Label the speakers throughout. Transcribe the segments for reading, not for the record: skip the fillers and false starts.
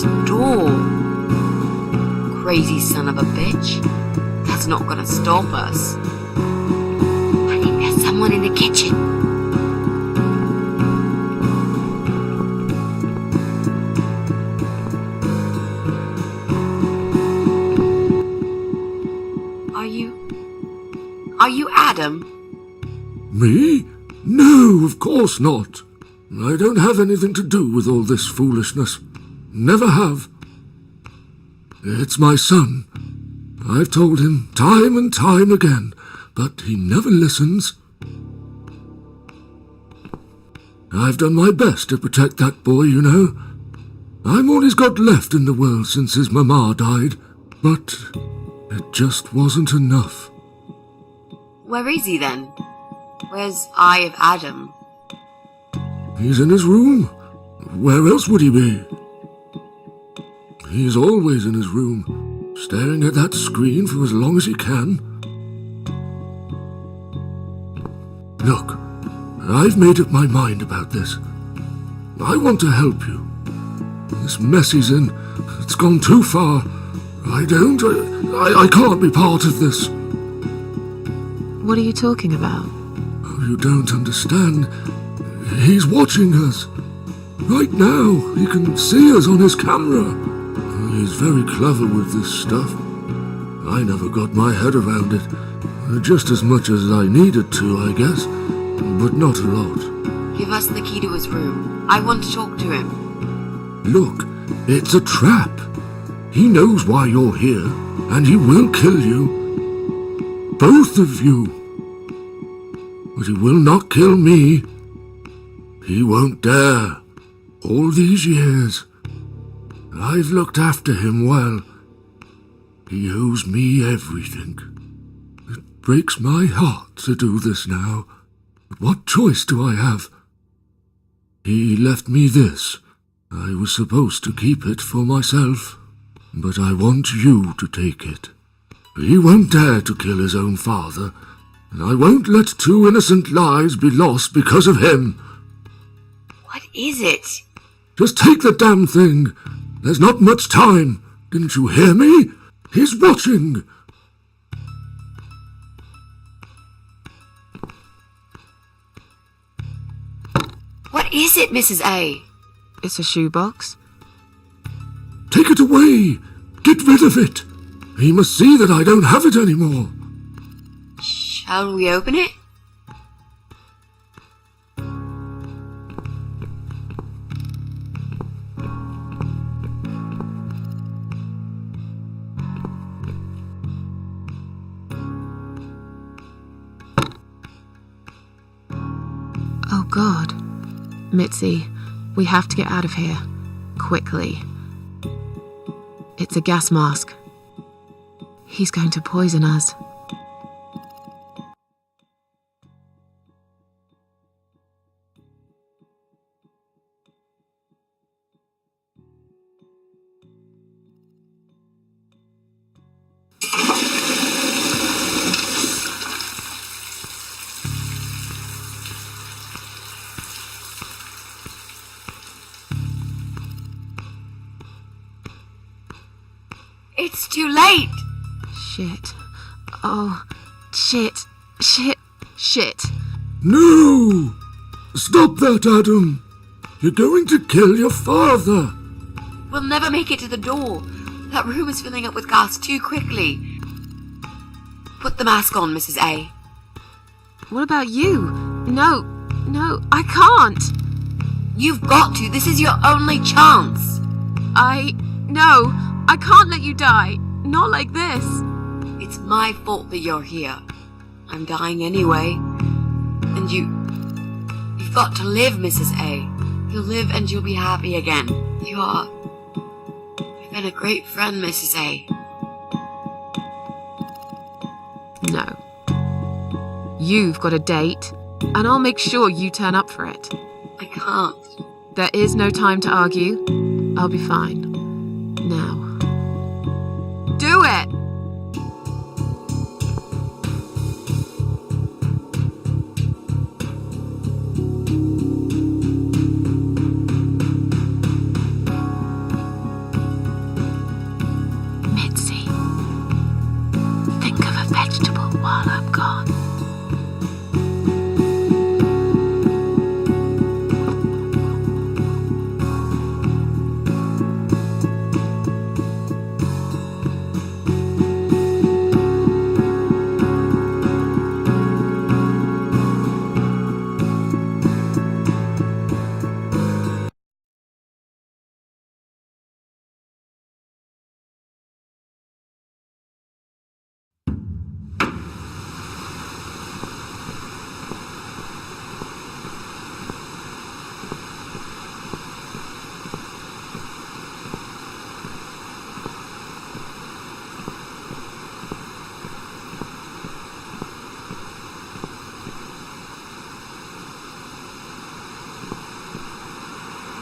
Speaker 1: this door. Crazy son of a bitch. That's not gonna stop us. I think there's someone in the kitchen. Are you Adam?
Speaker 2: Me? No, of course not. I don't have anything to do with all this foolishness. Never have. It's my son. I've told him time and time again, but he never listens. I've done my best to protect that boy, you know. I'm all he's got left in the world since his mama died, but it just wasn't enough.
Speaker 1: Where is he then? Where's Eye of Adam?
Speaker 2: He's in his room. Where else would he be? He's always in his room, staring at that screen for as long as he can. Look, I've made up my mind about this. I want to help you. This mess he's in, it's gone too far. I can't be part of this.
Speaker 3: What are you talking about?
Speaker 2: Oh, you don't understand. He's watching us. Right now, he can see us on his camera. He's very clever with this stuff. I never got my head around it. Just as much as I needed to, I guess. But not a lot.
Speaker 1: Give us the key to his room. I want to talk to him.
Speaker 2: Look, it's a trap. He knows why you're here, and he will kill you. Both of you. But he will not kill me. He won't dare. All these years, I've looked after him well. He owes me everything. It breaks my heart to do this now. But what choice do I have? He left me this. I was supposed to keep it for myself, but I want you to take it. He won't dare to kill his own father, and I won't let 2 innocent lives be lost because of him.
Speaker 1: What is it?
Speaker 2: Just take the damn thing. There's not much time. Didn't you hear me? He's watching.
Speaker 1: What is it, Mrs. A?
Speaker 3: It's a shoebox.
Speaker 2: Take it away. Get rid of it. He must see that I don't have it anymore.
Speaker 1: Shall we open it?
Speaker 3: Oh God. Mitzi, we have to get out of here. Quickly. It's a gas mask. He's going to poison us.
Speaker 1: It's too late.
Speaker 3: Shit. Oh, shit.
Speaker 2: No! Stop that, Adam. You're going to kill your father.
Speaker 1: We'll never make it to the door. That room is filling up with gas too quickly. Put the mask on, Mrs. A.
Speaker 3: What about you? No, I can't.
Speaker 1: You've got to. This is your only chance.
Speaker 3: No, I can't let you die. Not like this.
Speaker 1: It's my fault that you're here. I'm dying anyway. And you've got to live, Mrs. A. You'll live and you'll be happy again. You've been a great friend, Mrs. A.
Speaker 3: No. You've got a date, and I'll make sure you turn up for it.
Speaker 1: I can't.
Speaker 3: There is no time to argue. I'll be fine. Now. Do it! God.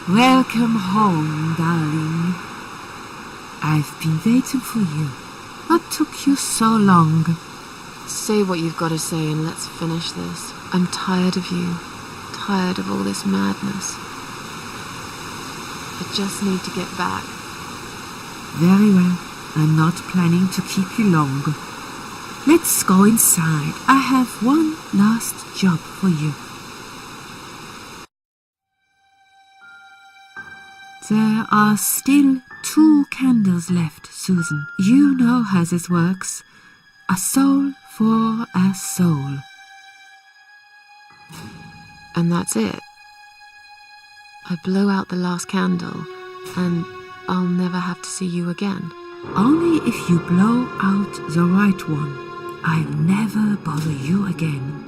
Speaker 4: Welcome home, darling. I've been waiting for you. What took you so long?
Speaker 3: Say what you've got to say and let's finish this. I'm tired of you. Tired of all this madness. I just need to get back.
Speaker 4: Very well. I'm not planning to keep you long. Let's go inside. I have one last job for you. There are still 2 candles left, Susan. You know how this works. A soul for a soul.
Speaker 3: And that's it. I blow out the last candle and I'll never have to see you again.
Speaker 4: Only if you blow out the right one. I'll never bother you again.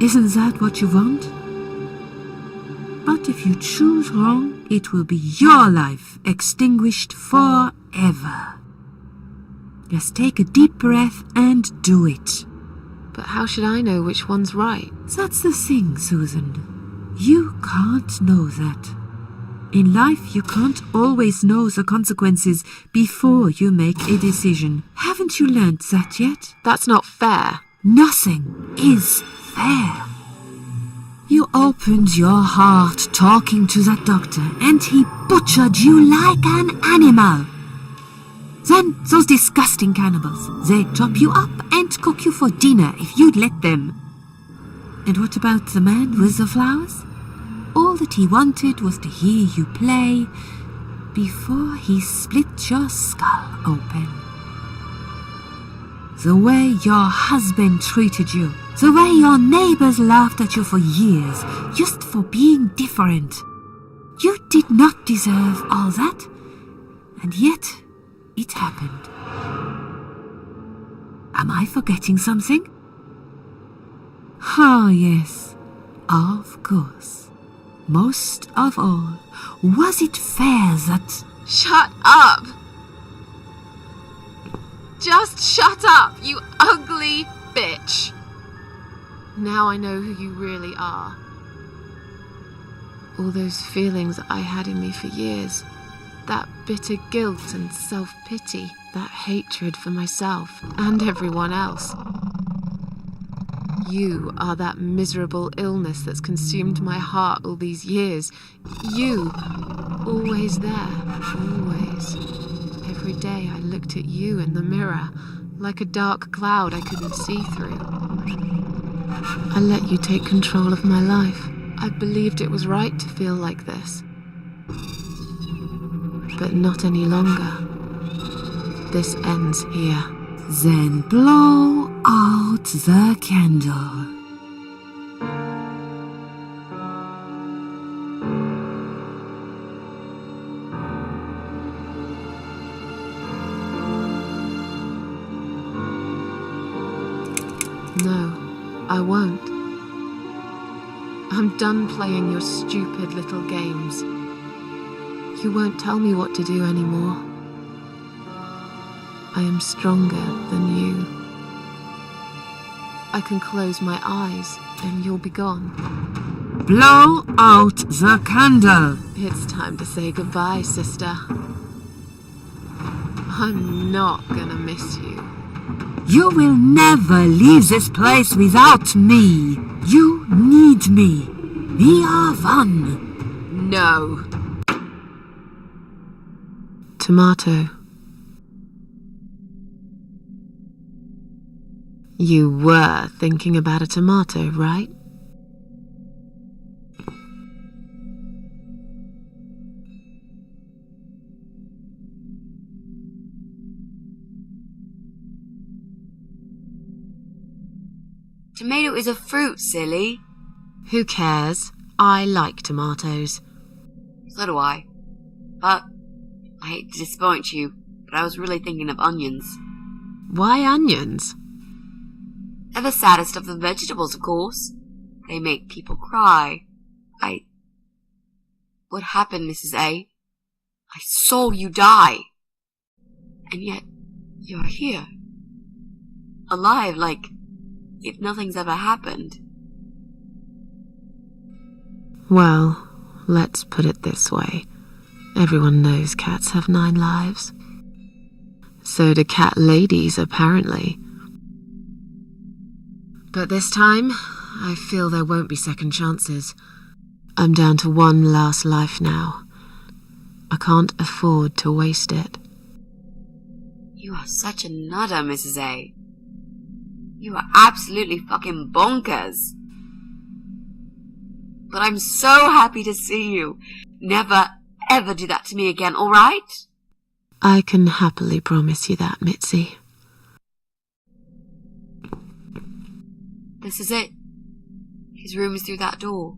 Speaker 4: Isn't that what you want? But if you choose wrong, it will be your life extinguished forever. Just take a deep breath and do it.
Speaker 3: But how should I know which one's right?
Speaker 4: That's the thing, Susan. You can't know that. In life, you can't always know the consequences before you make a decision. Haven't you learned that yet?
Speaker 3: That's not fair.
Speaker 4: Nothing is fair. You opened your heart talking to that doctor, and he butchered you like an animal. Then those disgusting cannibals, they chop you up and cook you for dinner if you'd let them. And what about the man with the flowers? All that he wanted was to hear you play before he split your skull open. The way your husband treated you, the way your neighbors laughed at you for years, just for being different. You did not deserve all that, and yet it happened. Am I forgetting something? Oh, yes, of course. Most of all, was it fair that...
Speaker 3: Shut up! Just shut up, you ugly bitch! Now I know who you really are. All those feelings I had in me for years, that bitter guilt and self-pity, that hatred for myself and everyone else. You are that miserable illness that's consumed my heart all these years. You, always there, always. Every day I looked at you in the mirror, like a dark cloud I couldn't see through. I let you take control of my life. I believed it was right to feel like this. But not any longer. This ends here.
Speaker 4: Then blow out the candle.
Speaker 3: No, I won't. I'm done playing your stupid little games. You won't tell me what to do anymore. I am stronger than you. I can close my eyes and you'll be gone.
Speaker 4: Blow out the candle.
Speaker 3: It's time to say goodbye, sister. I'm not gonna miss you.
Speaker 4: You will never leave this place without me. You need me. We are one.
Speaker 3: No. Tomato. You were thinking about a tomato, right?
Speaker 1: Tomato is a fruit, silly.
Speaker 3: Who cares? I like tomatoes.
Speaker 1: So do I. But I hate to disappoint you, but I was really thinking of onions.
Speaker 3: Why onions?
Speaker 1: They're the saddest of the vegetables, of course. They make people cry. What happened, Mrs. A? I saw you die. And yet, you're here. Alive, like if nothing's ever happened.
Speaker 3: Well, let's put it this way. Everyone knows cats have 9 lives. So do cat ladies, apparently. But this time, I feel there won't be second chances. I'm down to 1 last life now. I can't afford to waste it.
Speaker 1: You are such a nutter, Mrs. A. You are absolutely fucking bonkers. But I'm so happy to see you. Never, ever do that to me again, alright?
Speaker 3: I can happily promise you that, Mitzi.
Speaker 1: This is it. His room is through that door.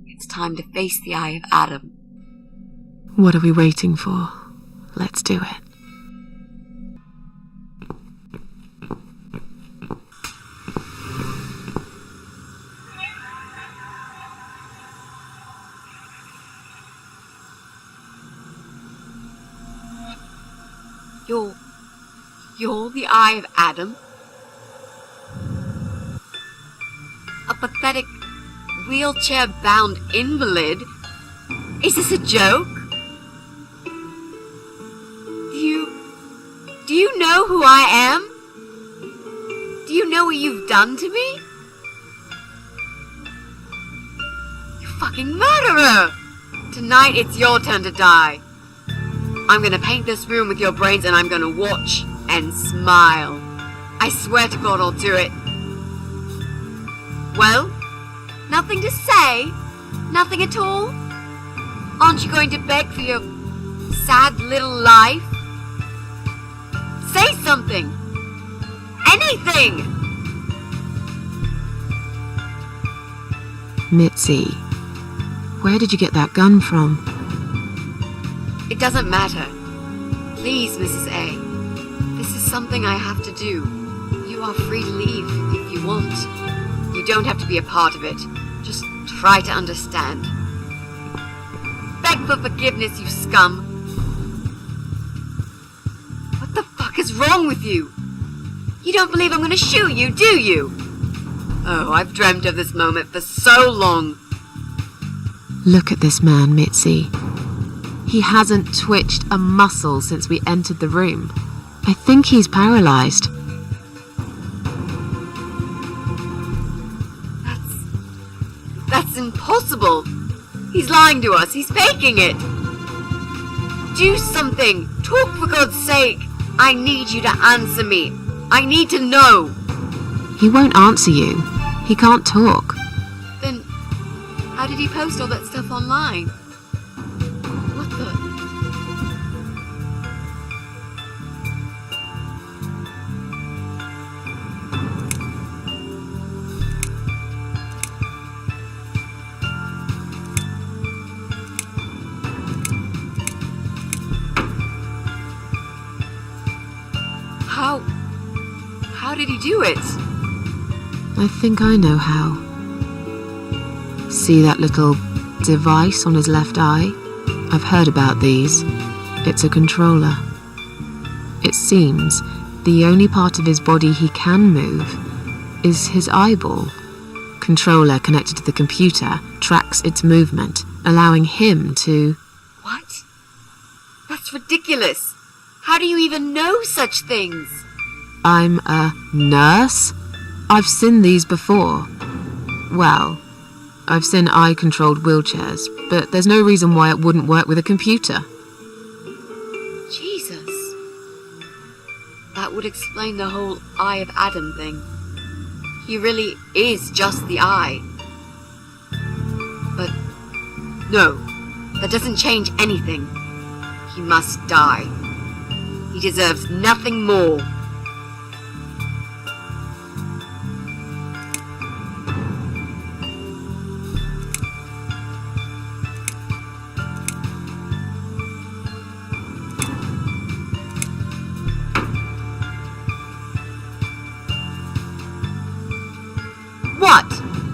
Speaker 1: It's time to face the Eye of Adam.
Speaker 3: What are we waiting for? Let's do it.
Speaker 1: You're the Eye of Adam? A pathetic, wheelchair-bound invalid? Is this a joke? Do you know who I am? Do you know what you've done to me? You fucking murderer! Tonight it's your turn to die. I'm gonna paint this room with your brains and I'm gonna watch and smile. I swear to God I'll do it. Well, nothing to say? Nothing at all? Aren't you going to beg for your sad little life? Say something! Anything!
Speaker 3: Mitzi, where did you get that gun from?
Speaker 1: It doesn't matter. Please, Mrs. A. This is something I have to do. You are free to leave if you want. You don't have to be a part of it. Just try to understand. Beg for forgiveness, you scum. What the fuck is wrong with you? You don't believe I'm gonna shoot you, do you? Oh, I've dreamt of this moment for so long.
Speaker 3: Look at this man, Mitzi. He hasn't twitched a muscle since we entered the room. I think he's paralyzed.
Speaker 1: That's impossible. He's lying to us. He's faking it. Do something. Talk, for God's sake. I need you to answer me. I need to know.
Speaker 3: He won't answer you. He can't talk.
Speaker 1: Then, how did he post all that stuff online? What the... How did he do it?
Speaker 3: I think I know how. See that little device on his left eye? I've heard about these. It's a controller. It seems the only part of his body he can move is his eyeball. Controller connected to the computer tracks its movement, allowing him to...
Speaker 1: What? That's ridiculous. How do you even know such things?
Speaker 3: I'm a nurse? I've seen these before. Well, I've seen eye-controlled wheelchairs, but there's no reason why it wouldn't work with a computer.
Speaker 1: Jesus. That would explain the whole Eye of Adam thing. He really is just the Eye. But no, that doesn't change anything. He must die. He deserves nothing more. What?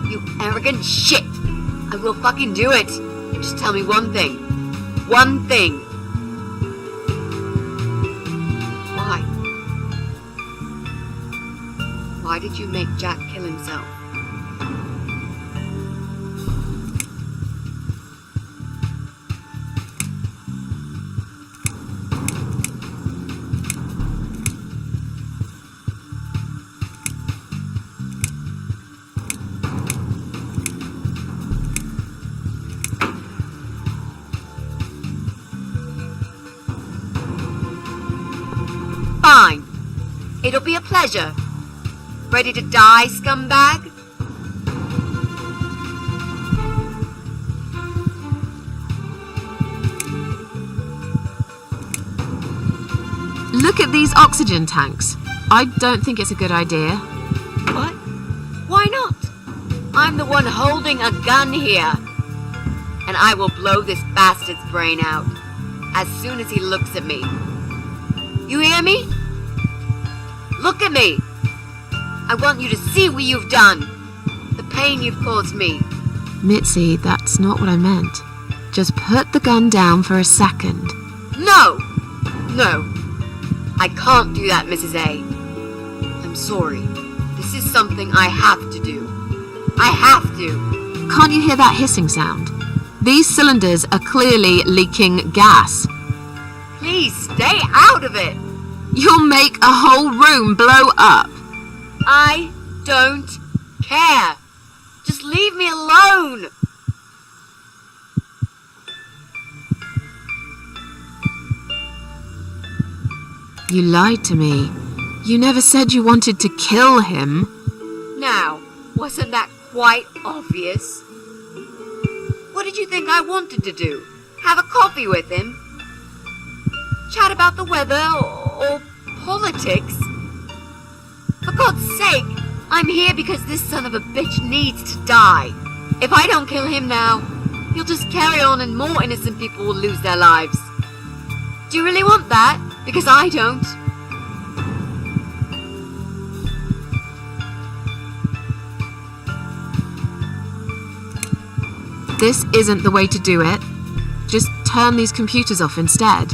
Speaker 1: You arrogant shit! I will fucking do it! Just tell me one thing. One thing! Why? Why did you make Jack kill himself? Fine. It'll be a pleasure. Ready to die, scumbag?
Speaker 3: Look at these oxygen tanks. I don't think it's a good idea.
Speaker 1: What? Why not? I'm the one holding a gun here. And I will blow this bastard's brain out as soon as he looks at me. You hear me? Look at me. I want you to see what you've done. The pain you've caused me.
Speaker 3: Mitzi, that's not what I meant. Just put the gun down for a second.
Speaker 1: No! No. I can't do that, Mrs. A. I'm sorry. This is something I have to do. I have to.
Speaker 3: Can't you hear that hissing sound? These cylinders are clearly leaking gas.
Speaker 1: Please stay out of it.
Speaker 3: You'll make a whole room blow up.
Speaker 1: I don't care. Just leave me alone.
Speaker 3: You lied to me. You never said you wanted to kill him.
Speaker 1: Now, wasn't that quite obvious? What did you think I wanted to do? Have a coffee with him? Chat about the weather or politics? For God's sake, I'm here because this son of a bitch needs to die. If I don't kill him now, he'll just carry on and more innocent people will lose their lives. Do you really want that? Because I don't.
Speaker 3: This isn't the way to do it. Just turn these computers off instead.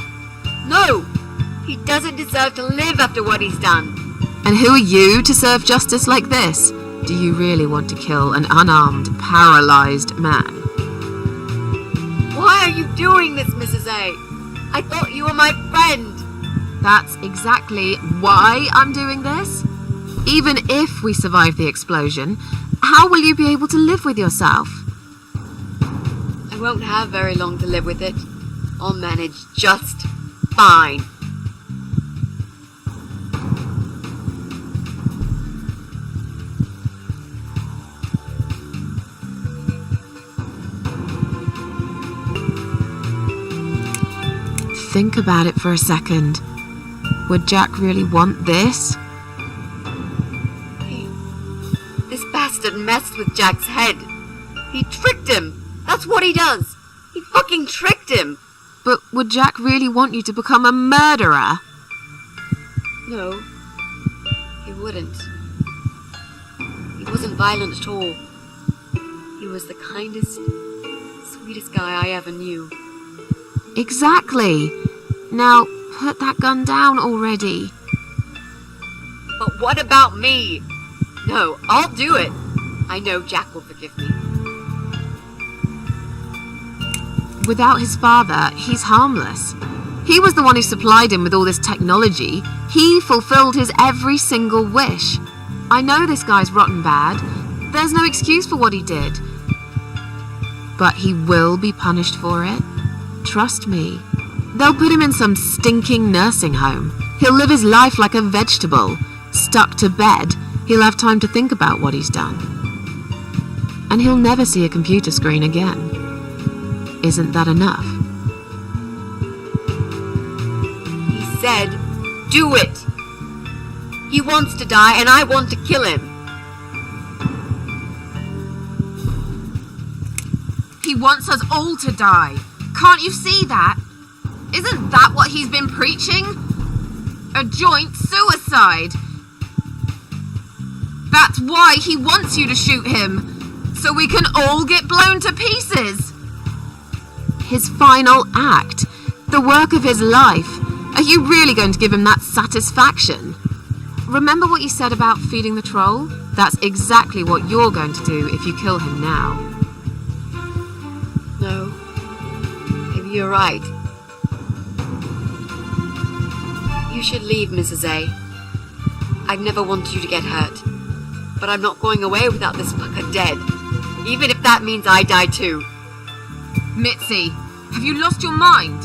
Speaker 1: No! He doesn't deserve to live after what he's done.
Speaker 3: And who are you to serve justice like this? Do you really want to kill an unarmed, paralyzed man?
Speaker 1: Why are you doing this, Mrs. A? I thought you were my friend.
Speaker 3: That's exactly why I'm doing this. Even if we survive the explosion, how will you be able to live with yourself?
Speaker 1: I won't have very long to live with it. I'll manage just fine.
Speaker 3: Think about it for a second. Would Jack really want this?
Speaker 1: This bastard messed with Jack's head. He tricked him. That's what he does. He fucking tricked him.
Speaker 3: But would Jack really want you to become a murderer?
Speaker 1: No, he wouldn't. He wasn't violent at all. He was the kindest, sweetest guy I ever knew.
Speaker 3: Exactly. Now, put that gun down already.
Speaker 1: But what about me? No, I'll do it. I know Jack will forgive me.
Speaker 3: Without his father, he's harmless. He was the one who supplied him with all this technology. He fulfilled his every single wish. I know this guy's rotten bad. There's no excuse for what he did. But he will be punished for it. Trust me. They'll put him in some stinking nursing home. He'll live his life like a vegetable. Stuck to bed, he'll have time to think about what he's done. And he'll never see a computer screen again. Isn't that enough?
Speaker 1: He said, do it! He wants to die and I want to kill him.
Speaker 3: He wants us all to die. Can't you see that? Isn't that what he's been preaching? A joint suicide. That's why he wants you to shoot him, so we can all get blown to pieces. His final act, the work of his life. Are you really going to give him that satisfaction? Remember what you said about feeding the troll? That's exactly what you're going to do if you kill him now.
Speaker 1: No. Maybe you're right. You should leave, Mrs. A. I've never wanted you to get hurt. But I'm not going away without this fucker dead. Even if that means I die too.
Speaker 3: Mitzi, have you lost your mind?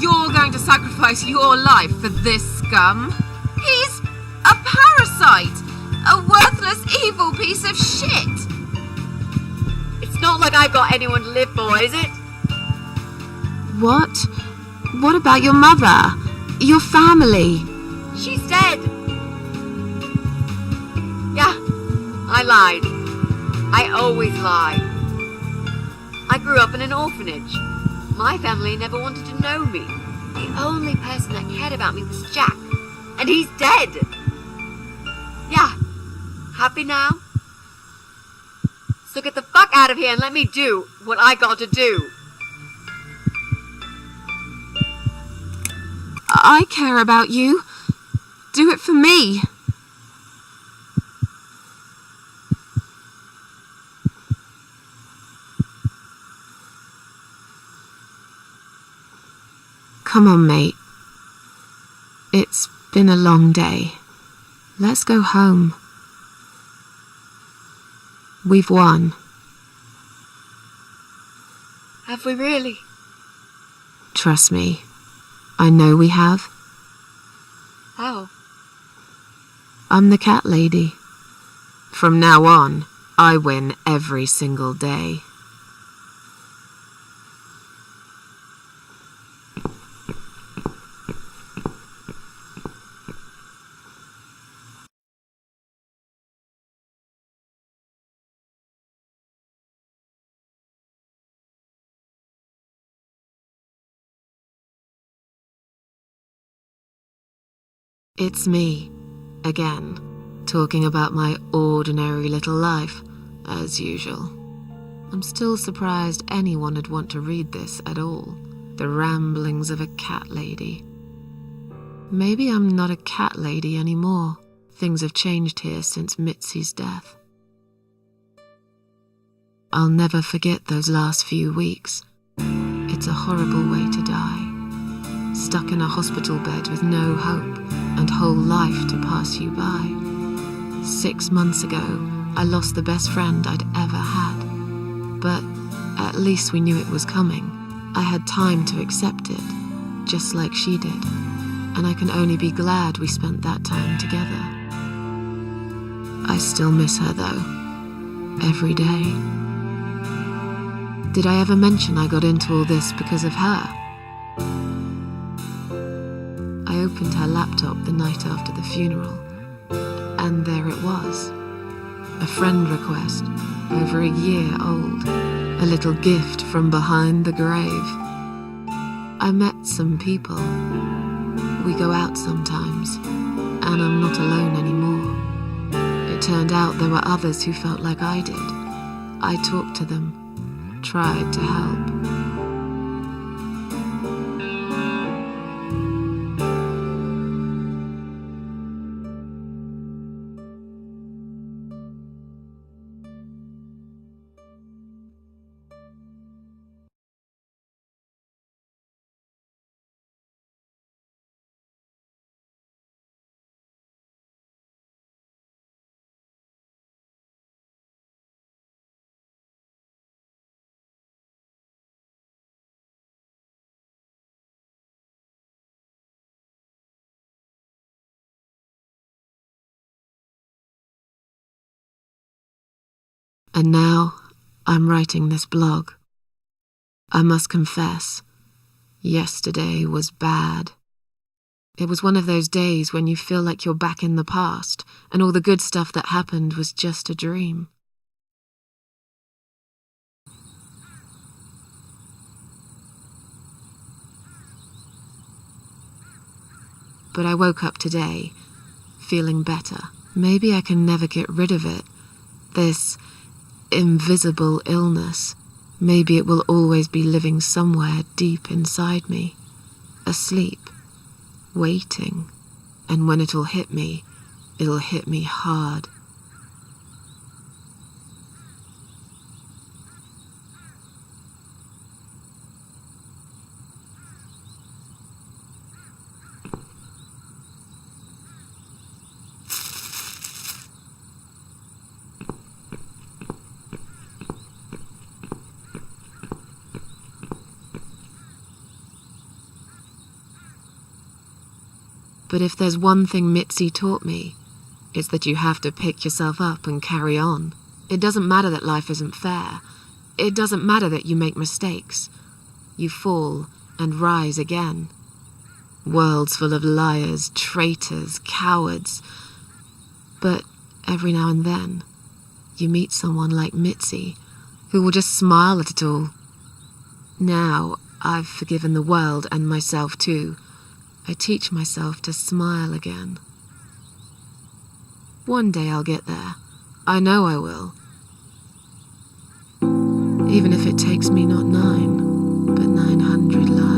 Speaker 3: You're going to sacrifice your life for this scum? He's a parasite! A worthless, evil piece of shit!
Speaker 1: It's not like I've got anyone to live for, is it?
Speaker 3: What? What about your mother? Your family?
Speaker 1: She's dead. Yeah, I lied. I always lie. I grew up in an orphanage. My family never wanted to know me. The only person that cared about me was Jack. And he's dead. Yeah, happy now? So get the fuck out of here and let me do what I got to do.
Speaker 3: I care about you. Do it for me. Come on, mate. It's been a long day. Let's go home. We've won.
Speaker 1: Have we really?
Speaker 3: Trust me. I know we have.
Speaker 1: How?
Speaker 3: I'm the cat lady. From now on, I win every single day. It's me, again, talking about my ordinary little life, as usual. I'm still surprised anyone would want to read this at all. The ramblings of a cat lady. Maybe I'm not a cat lady anymore. Things have changed here since Mitzi's death. I'll never forget those last few weeks. It's a horrible way to die. Stuck in a hospital bed with no hope and whole life to pass you by. 6 months ago, I lost the best friend I'd ever had. But at least we knew it was coming. I had time to accept it, just like she did. And I can only be glad we spent that time together. I still miss her though, every day. Did I ever mention I got into all this because of her? I opened her laptop the night after the funeral, and there it was. A friend request, over a year old. A little gift from behind the grave. I met some people. We go out sometimes, and I'm not alone anymore. It turned out there were others who felt like I did. I talked to them, tried to help. And now I'm writing this blog. I must confess, yesterday was bad. It was one of those days when you feel like you're back in the past, and all the good stuff that happened was just a dream. But I woke up today, feeling better. Maybe I can never get rid of it, this invisible illness. Maybe it will always be living somewhere deep inside me, asleep, waiting, and when it'll hit me hard. But if there's one thing Mitzi taught me, it's that you have to pick yourself up and carry on. It doesn't matter that life isn't fair. It doesn't matter that you make mistakes. You fall and rise again. Worlds full of liars, traitors, cowards. But every now and then, you meet someone like Mitzi, who will just smile at it all. Now, I've forgiven the world and myself too. I teach myself to smile again. One day I'll get there. I know I will. Even if it takes me not 9, but 900 lives.